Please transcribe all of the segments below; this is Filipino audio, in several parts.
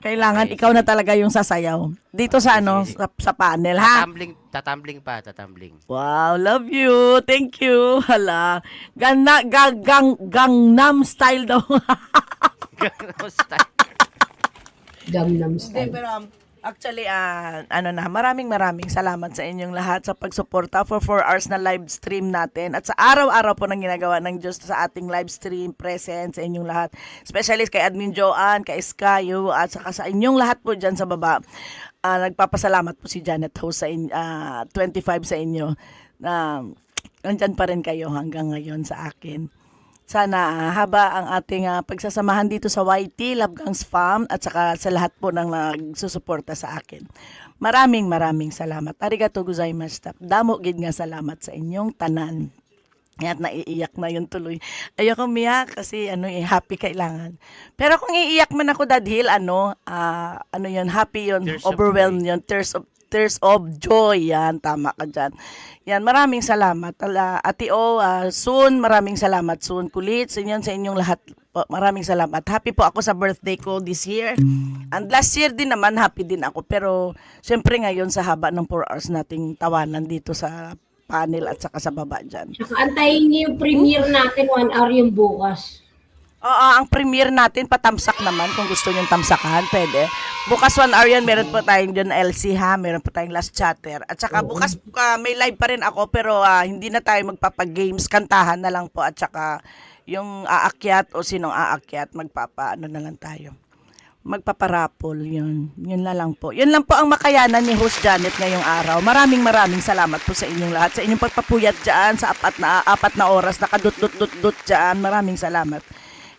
Kailangan Okay, ikaw na sige. talaga yung sasayaw. Dito sa Okay, sige, ano, sige. sa panel, ha? Tatambling. Wow, love you. Thank you. Hala. Gangnam style daw. Gangnam Style. Gangnam Hindi, Style. pero actually, maraming salamat sa inyong lahat sa pagsuporta for 4 hours na live stream natin at sa araw-araw po nang ginagawa ng Diyos sa ating live stream present sa inyong lahat. Especially kay Admin Joanne, kay Skayo, at saka sa inyong lahat po dyan sa baba. Nagpapasalamat po si Janet Ho sa 25 sa inyo na nandyan pa rin kayo hanggang ngayon sa akin. Sana haba ang ating pagsasamahan dito sa YT, Love Gangs Fam, at saka sa lahat po ng nagsusuporta sa akin. Maraming salamat. Arigato gozaimashita. Damo gid nga salamat sa inyong tanan. At naiiyak na yun tuloy. Ayoko umiyak kasi happy kailangan. Pero kung iiyak man ako dadhil, yun, happy yun, Tears of overwhelmed joy. yun, tears of joy. Yan, tama ka dyan. Yan, maraming salamat. Ate O, soon, maraming salamat soon. Kulit, sa inyong lahat po, maraming salamat. Happy po ako sa birthday ko this year. And last year din naman, happy din ako. Pero, syempre ngayon sa haba ng 4 hours nating tawanan dito sa panel at saka sa baba dyan. Saka antayin niyo yung premiere natin 1 hour yung bukas. Oo, ang premiere natin, patamsak naman kung gusto nyo tamsakan, pwede. Bukas 1 hour yan, meron po tayong John LC ha, meron po tayong Last Chatter. At saka bukas may live pa rin ako, pero hindi na tayo magpapagames, kantahan na lang po. At saka yung aakyat o sinong aakyat, na lang tayo. Magpaparapol, yun. Yun na lang po. Yun lang po ang makayanan ni Host Janet ngayong araw. Maraming salamat po sa inyong lahat. Sa inyong pagpapuyat dyan, sa apat na oras, nakadut-dut-dut-dut dyan. Maraming salamat.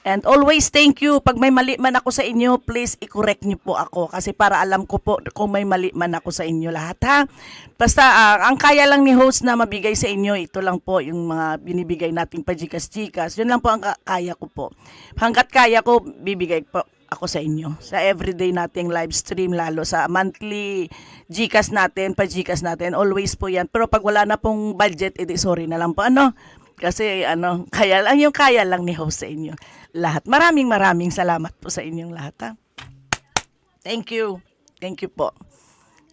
And always thank you. Pag may mali man ako sa inyo, please i-correct niyo po ako. Kasi para alam ko po kung may mali man ako sa inyo lahat, ha? Basta, ang kaya lang ni host na mabigay sa inyo, ito lang po yung mga binibigay nating pajikas-jikas. Yun lang po ang kaya ko po. Hanggat kaya ko, bibigay po ako sa inyo. Sa everyday nating live stream, lalo sa monthly Gcash natin, pa-Gcash natin, always po yan. Pero pag wala na pong budget, edi sorry na lang po. Kasi kaya lang ni host sa inyo. Lahat. Maraming salamat po sa inyong lahat, ha. Thank you. Thank you po.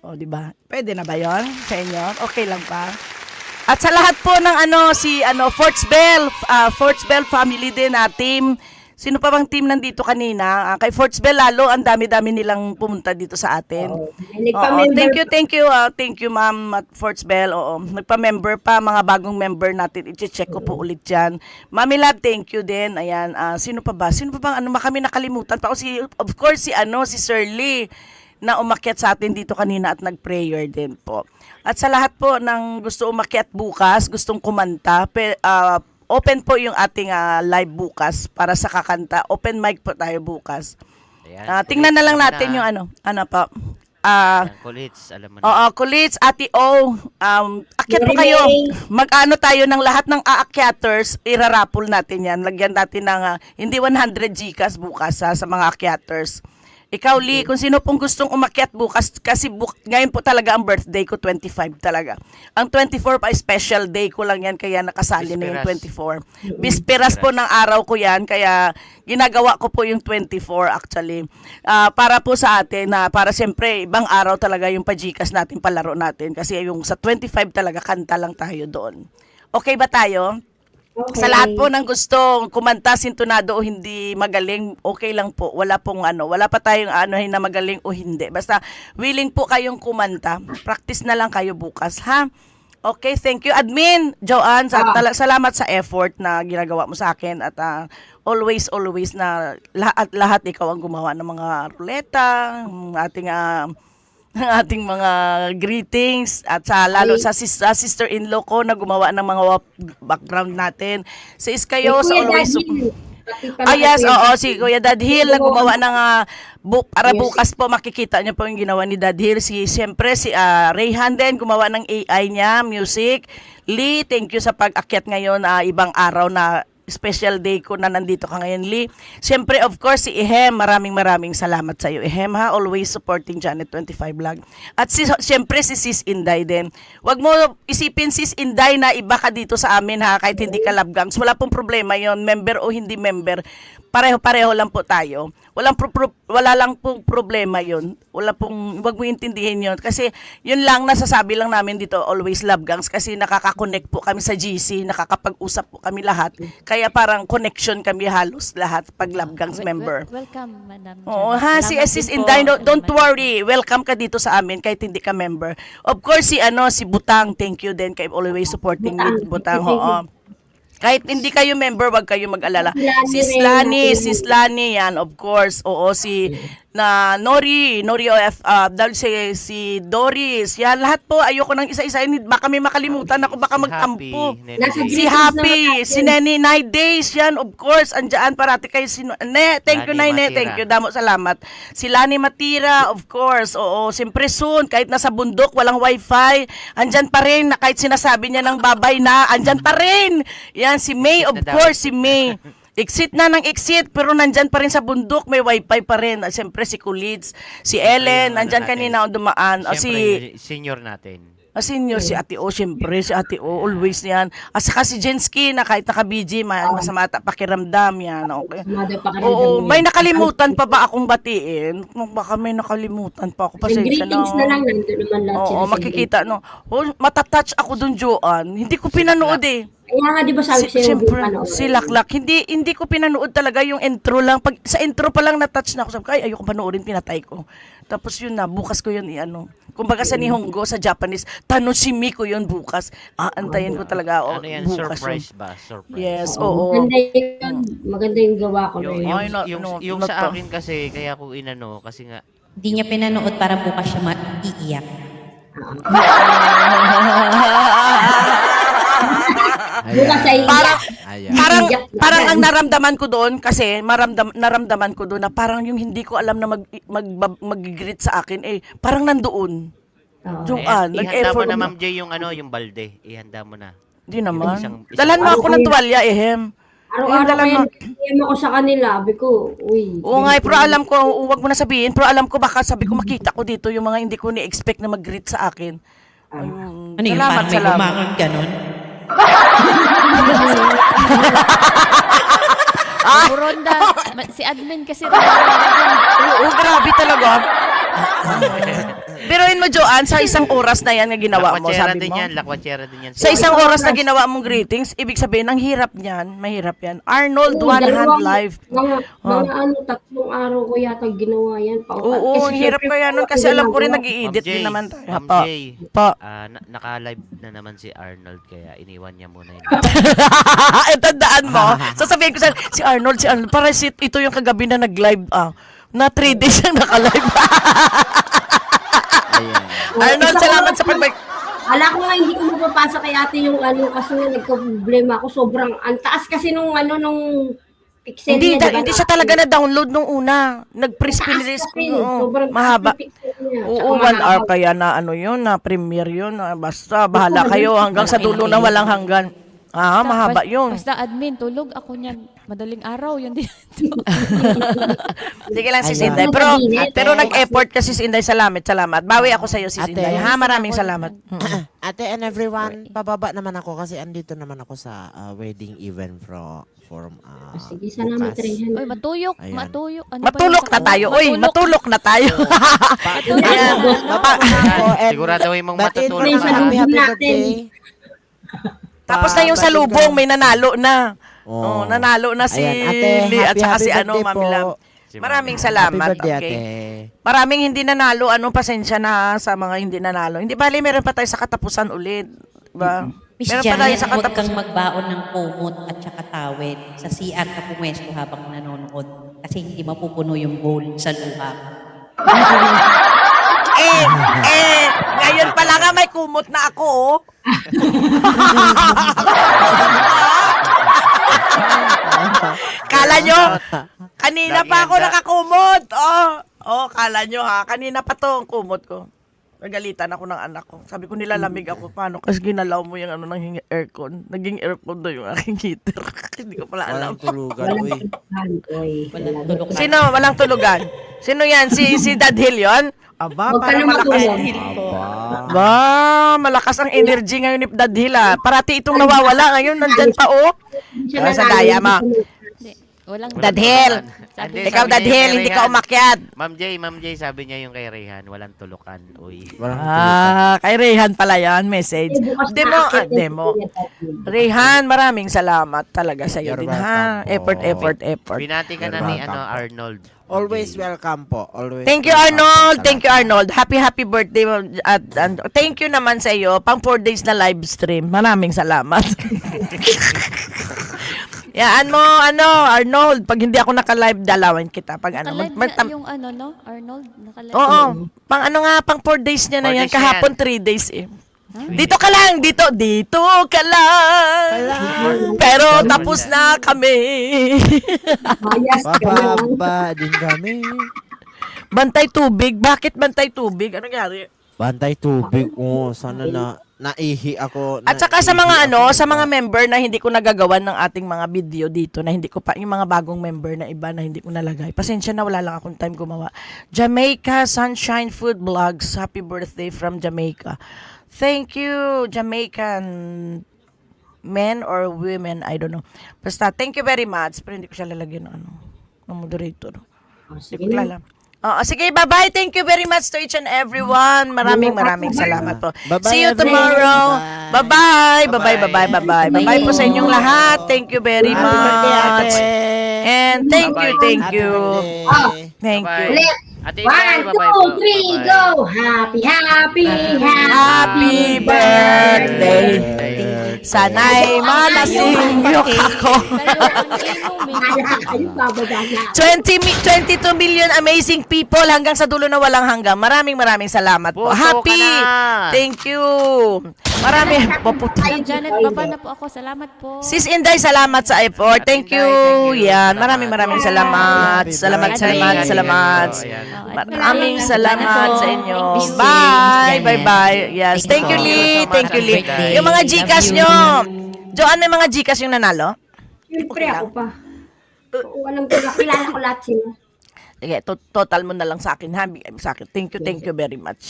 O, di ba? Pwede na ba 'yon sa inyo? Okay lang pa. At sa lahat po ng Forts Bell family din na team. Sino pa bang team nandito kanina? Kay Forts Bell lalo, ang dami-dami nilang pumunta dito sa atin. Oo, Nagpa-member thank you ma'am at Forts Bell. Oo, nagpa-member pa, mga bagong member natin. I-check ko po ulit yan. Mami Love, thank you din. Ayan, sino pa ba? Sino pa bang kami nakalimutan pa? Of course, si Sir Lee na umakyat sa atin dito kanina at nag-prayer din po. At sa lahat po ng gusto umakyat bukas, gustong kumanta, open po yung ating live bukas para sa kakanta. Open mic po tayo bukas. Ayan, Tingnan na lang Kulits, natin yung po. Ayan, Kulits, alam mo na. Oo, Kulits, Ate O, akyat po kayo. Mag-ano tayo ng lahat ng aakyaters, irarapol natin yan. Lagyan natin ng, hindi 100 Gcash bukas sa mga akyaters. Ikaw, Lee, kung sino pong gustong umakyat bukas, kasi ngayon po talaga ang birthday ko, 25 talaga. Ang 24 pa, special day ko lang yan, kaya nakasali na yung 24. Bisperas po ng araw ko yan, kaya ginagawa ko po yung 24 actually. Para po sa atin, para siyempre, ibang araw talaga yung pa-Gcash natin, palaro natin. Kasi yung sa 25 talaga, kanta lang tayo doon. Okay ba tayo? Okay. Sa lahat po ng gusto kumanta, sintonado o hindi magaling, okay lang po. Wala pa tayong na magaling o hindi. Basta willing po kayong kumanta. Practice na lang kayo bukas, ha? Okay, thank you. Admin, Joanne, salamat sa effort na ginagawa mo sa akin at always na lahat ikaw ang gumawa ng mga ruleta, ng ating mga greetings at lalo sa sister-in-law ko na gumawa ng mga background natin. Si Iskayo sa always... yes, si Kuya Dadhil na gumawa ng para bukas po makikita niyo po yung ginawa ni Dadhil. Siyempre si Rayhan din gumawa ng AI niya, music. Lee, thank you sa pag-akyat ngayon, ibang araw na special day ko na nandito ka ngayon, Lee. Siyempre, of course, si Ihem, maraming salamat sa iyo, Ihem, ha? Always supporting Janet 25 Vlog. At siyempre, si Sis Inday din. Huwag mo isipin, Sis Inday, na iba ka dito sa amin, ha? Kahit hindi ka Love Gangs. Wala pong problema yon, member o hindi member. pareho-pareho lang po tayo. Wala lang pong problema 'yun. Wag mo intindihin 'yun kasi 'yun lang nasasabi lang namin dito, always love gangs, kasi nakaka-connect po kami sa GC, nakakapag-usap po kami lahat. Kaya parang connection kami halos lahat pag love gangs member. Welcome, Madam. Oo, Jan. ha, si Salamat Sis din po. Inday, don't Salamat. worry. Welcome ka dito sa amin kahit hindi ka member. Of course, si Butang, thank you din kay always supporting me, Butang. Oo. Kahit hindi kayo member, wag kayo mag-alala. Sis Lani yan, of course. Oo, Nori OF, si Doris, yan, lahat po, ayoko nang isa-isa, baka may makalimutan ako, baka magtampo. Si Happy, si Nene, Night Days, yan, of course, andyan parati kayo, thank you, Lani Nene, Matira. thank you, damo, salamat. Si Lani Matira, of course, oo, siyempre soon, kahit nasa bundok, walang wifi, andyan pa rin, na kahit sinasabi niya ng babay na, andyan pa rin. Yan, si May, of Exit na daw. course, si May. Exit na ng exit, pero nandyan pa rin sa bundok, may wifi pa rin. Siyempre, si Kulids, si Ellen, nandyan kanina ako dumaan. Siyempre, senior natin. Senior, si Ate O, siyempre, si Ate O, always yan. Saka si Jensky, na kahit naka-BG, masama pakiramdam yan. Okay. Oo, may nakalimutan pa ba akong batiin? Baka may nakalimutan pa ako. Pasensya na. Greetings na lang, nandun naman lahat Oo, sila sa makikita, no. Matatouch ako dun, Joan. Hindi ko pinanood eh. Kaya nga, di ba sabi sa'yo, Siyempre, ano, si Laklak. Hindi ko pinanood talaga yung intro lang. Pag, sa intro pa lang na-touch na ako. Sabi ko, ay, ayoko panoorin, pinatay ko. Tapos yun na, bukas ko yun i-ano. Kumbaga sa Nihongo, sa Japanese, tanoshimi ko yun bukas. Antayin ko talaga. Ano yan, bukas surprise yun. ba? Surprise. Yes, oo. Maganda yung gawa ko na Yung, yun. Ay, yung not sa to. akin kasi, kaya ko inano, kasi nga, Hindi niya pinanood para bukas siya maiiyak. Bukas sa iya. Parang ang naramdaman ko doon kasi naramdaman ko doon na parang yung hindi ko alam na mag-greet sa akin parang nandoon. Joan, ihanda mo nag-effort na, mo. Ma'am Jay, yung yung balde. Ihanda mo na. Di naman. Isang Dalan mo ako ng tuwalya, Ehem. Araw-araw dalan mo. kaya ako sa kanila. Sabi ko, uy. Oo nga, pero alam ko, huwag mo na sabihin, pero alam ko baka sabi ko makita ko dito yung mga hindi ko ni-expect na mag-greet sa akin. Ayun. Ano yun, parang may bumangon ganon? Buronda. Si admin kasi Buronda din. Oo, grabe talaga. Biruin mo, Joanne, sa isang oras na yan na ginawa mo, Lakwatsera sabi din mo. yan, lakwatsera din yan. Sa isang oras na ginawa mong greetings, ibig sabihin, ang hirap niyan, mahirap yan. Arnold, Oo, one hand dalawang- live. Mga tatlong araw ko yata ginawa yan. Oo, ang hirap kaya nun kasi alam ko rin nag-i-edit din naman tayo. Ma'am Pa. Jay, Pa. naka-live na naman si Arnold, kaya iniwan niya muna yun. Tandaan mo, sasabihin ko si Arnold, para ito yung kagabi na nag-live, na 3 days siyang naka-live. Arnold, salamat sa pagbalik. Ala ko nga hindi ko mapapasa kay ate yung kasi nga nagka-problema ako. Sobrang, ang taas kasi nung pixel Hindi, niya. diba? hindi siya talaga na-download nung una. Nag-pre-spin release. Sobrang Mahaba. taas yung pixel niya. Oo, 1 hour kaya na yun, na premiere yun. Basta, bahala kayo hanggang sa dulo na walang hanggan. Mahaba yun. Basta admin, tulog ako niyan. Madaling araw, yun din. Sige lang, Sis Ayan. Inday. Ate. Pero nag-effort ka, Sis Inday. Salamat. Bawi ako sa'yo, Sis Ate. Inday. Maraming salamat. Ate and everyone, pababa naman ako kasi andito naman ako sa wedding event from Sige, salamat bukas. rin. Uy, matuyok. Ayan. Matuyok. Ano pa Matulok yun? na tayo. Uy, matulok na tayo. Ayan. Baba na ako and Siguraduhin mong batiin matutulog mo ka. sa happy Natin. birthday. Tapos na yung Batiin salubong, ko. may nanalo na. Oh. nanalo na si Ayan, ate, Lee at saka si happy birthday Mami po. Lab. Si Maraming Mami. salamat. Happy birthday, Okay. ate. Maraming hindi nanalo. Pasensya na sa mga hindi nanalo. Hindi bali, meron pa tayo sa katapusan ulit. Diba? Miss Meron pa tayo Janet, sa huwag katapusan. kang magbaon ng kumot at saka tawid sa CR ka pumwesto habang nanonood kasi hindi mapupuno yung bowl sa luha. Ngayon pala nga may kumot na ako, oh. Kala nyo, kanina Lagi pa ako handa. nakakumot. Kala nyo ha, kanina pa to ang kumot ko. Nagalitan ako ng anak ko. Sabi ko nilalamig ako. Paano? Kasi ginalaw mo yung ng aircon. Naging aircon doon yung aking heater. Hindi ko pala alam. Walang tulugan, uy. Walang tulog. Sino? Walang tulugan? Sino yan? Si Dad Hill yun? Aba, Huwag ka parang na malakas. matulog. Ba, malakas ang energy ngayon ni Dad Hill, ah. Parati itong nawawala ngayon. Nandyan pa, oh. Sa daya, ma. Walang Dadhel. Sabi Ikaw, sabi niya yung Dadhel, kay hindi ka Rayhan. umakyat. Ma'am Jay, sabi niya yung kay Rayhan, walang tulukan. Uy. Walang tulukan. Kay Rayhan pala yan, message. Eh, bukas na Demo, akit yung demo. Kuya Daddy. Rayhan, maraming salamat talaga sa iyo You're din ha. welcome po. Effort. Binati ka na You're ni welcome po. Arnold. Always welcome po. Always Thank you welcome po. Arnold. Thank you Salamat. Arnold. Happy birthday at thank you naman sa iyo pang 4 days na live stream. Maraming salamat. Yaan mo Arnold, pag hindi ako naka-live dalawin kita pag Nakalive na yung no? Arnold, nakalive. Oo, pang pang 4 days niya na 4 yan, days na kahapon 3 days eh. Dito ka lang, dito ka lang. Pero tapos na kami. Bias ka lang. Bababa din kami. Bantay tubig, bakit bantay tubig? Ano nangyari? Bantay tubig. Sana naihi ako. At saka sa mga sa mga member na hindi ko nagagawan ng ating mga video dito, na hindi ko pa, yung mga bagong member na iba na hindi ko nalagay. Pasensya na, wala lang akong time gumawa. Jamaica Sunshine Food Vlogs, happy birthday from Jamaica. Thank you, Jamaican men or women, I don't know. Basta, thank you very much. Pero hindi ko siya lalagyan ng ng moderator. Oh, Hindi sige ko na. alam. Sige, bye-bye. Thank you very much to each and everyone. Maraming salamat po. Bye-bye, See you everyone. tomorrow. Bye-bye. Bye-bye. Bye-bye po sa inyong lahat. Thank you very Happy birthday, much. ate. And thank you. Happy birthday. Thank you. Bye-bye. Ulit. Ate 1, Isay, bye-bye 2, po. 3, Bye-bye. go! Happy Happy birthday. Sana'y malasing yung ako. Ayun, bababa na. 22 million amazing people hanggang sa dulo na walang hanggang. Maraming salamat po. Puso Happy. ka na. Thank you. Marami. Madam Janet, baba na po ako. Salamat po. Sis Inday, salamat sa effort. Thank you. Inday, thank you. Yan, Salamat. maraming salamat. Salamat. Ayan. Maraming salamat sa inyo. Thank you, Bye. Janet. Bye-bye. Yes. Thank you, Lee. Thank you, Lee. Yung mga Gcash nyo. Joanne, may mga Gcash yung nanalo? Siyempre ako pa. Oo, alam ko na. Kilala ko lahat sila. Sige, total mo na lang sa akin, ha? Bigay mo sa akin. Thank you very much.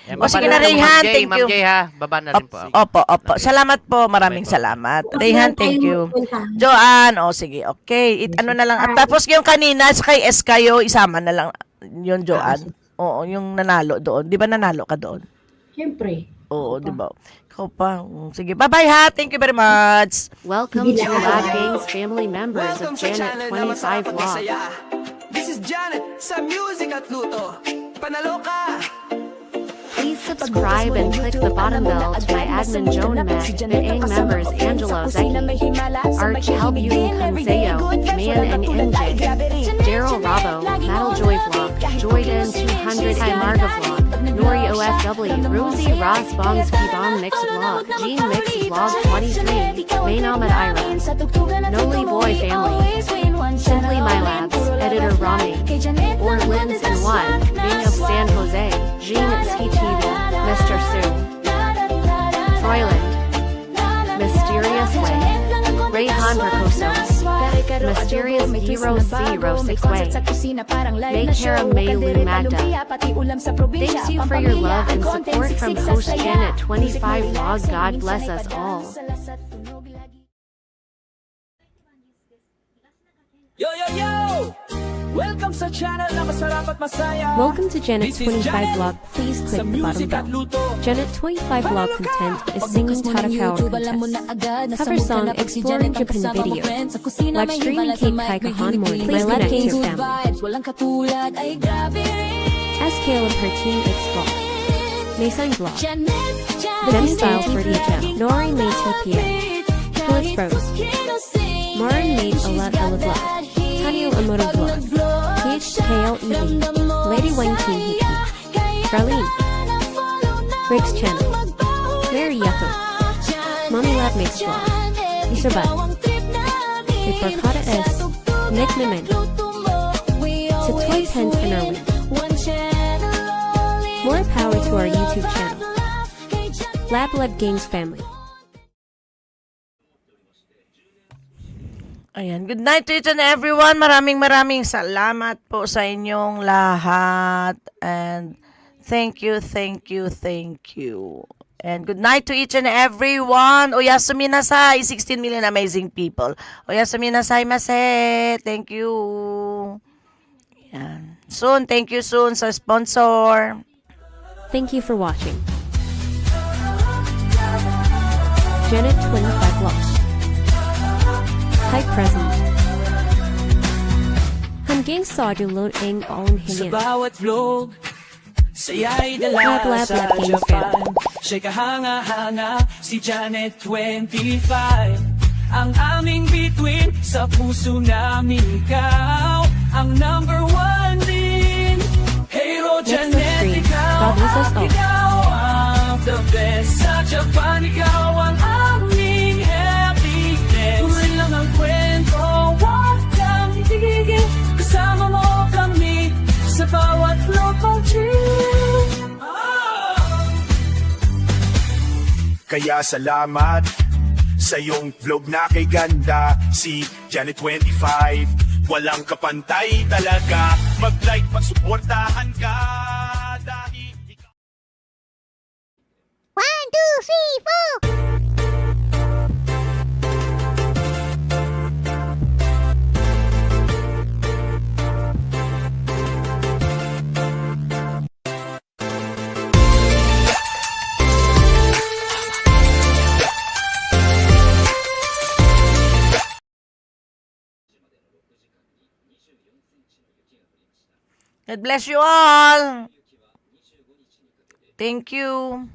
Yan, O sige na, baba rin po, Rayhan. Ma'am Jay, Thank you. Ma'am Jay ha, baba na rin po ako. Opo. Salamat po. Maraming salamat. Rayhan, thank you. Joanne, sige, okay. Ano na lang. At tapos yung kanina, sa kay S kayo, isama na lang yung Joanne. Oo, yung nanalo doon. Di ba nanalo ka doon? Siyempre. Oo, di ba? Ikaw pa. Sige, bye-bye ha. Thank you very much. Welcome to Lab Gang's family members of Janet 25 Vlog. This is Janet sa Music at Luto. Panalo ka! Please subscribe and click the bottom bell to my admin Joan Mac, the ANG members Angelo Zeki, Arch Helbuni Hanseo, Man and NJ, Daryl Rabo, Metal Joy Vlog, Joyden 200 Hi Marga Vlog, Nori OFW, Rosie Ross Bongski Bong Mix Vlog, Gene Mix Vlog 23, Main Ahmed Ira, Noli Boy Family, Simply My Labs, Editor Rami, Orlins and One, Bing of San Jose, Jean CTV, Mr. Sue, Troyland, Mysterious Way, Rayhan Percoso, Mysterious Hero 06 Way, Maycara Maylu Magda. Thanks you for your love and support from host Janet 25 Vlog. God bless us all. Yo, yo, yo! Welcome sa channel na masarap at masaya. Welcome to Janet This is 25 Janet Vlog. Please sa click the bottom Music at bell. Luto. Janet 25 Vlog content is singing Tarakao contest. Cover song exploring Japan video. Live streaming Kate Kai Kahanmori. Please connect to your family. SK Lampertine X Vlog. Mason Vlog. Demi Style for DJ. Nori May TPA. Philips Rose. Marin Made Alat Ella Vlog. Tanyo Amoto Vlog. PHKLED. Lady Wang Team Hiki. Charlene. Rick's Channel. Mary Yucko. Mommy Lab Mix Vlog. Mr. Bud. Ricardo S. Nick Nimen. To Toy Tent and Erwin. More power to our YouTube channel. Lab Games family. Ayan. Good night to each and everyone. Maraming salamat po sa inyong lahat. And thank you. And good night to each and everyone. Oyasumi nasai, 16 million amazing people. Oyasumi nasai mase. Thank you. Yan. Soon, thank you soon sa sponsor. Thank you for watching. Janet Twin Backlog. Type present. Hanggang sa dulot ang all Sa hingin. bawat vlog, saya'y dala Lap, lap, sa lap, James Japan. Siya'y kahanga-hanga, si Janet 25. Ang aming bituin, sa puso namin ikaw, ang number one din. Hero Next on Janet, screen, ikaw God bless us all. ikaw ang the best. Sa Japan, ikaw ang aming happiness. Tuloy lang ang kwento, wag kang itigil. Kasama mo kami sa bawat local trip. Kaya salamat sa iyong vlog na kay ganda. Si Janet 25, walang kapantay talaga. Mag-like, pagsuportahan ka dahil ikaw... 1, 2, 3, 4. God bless you all. Thank you.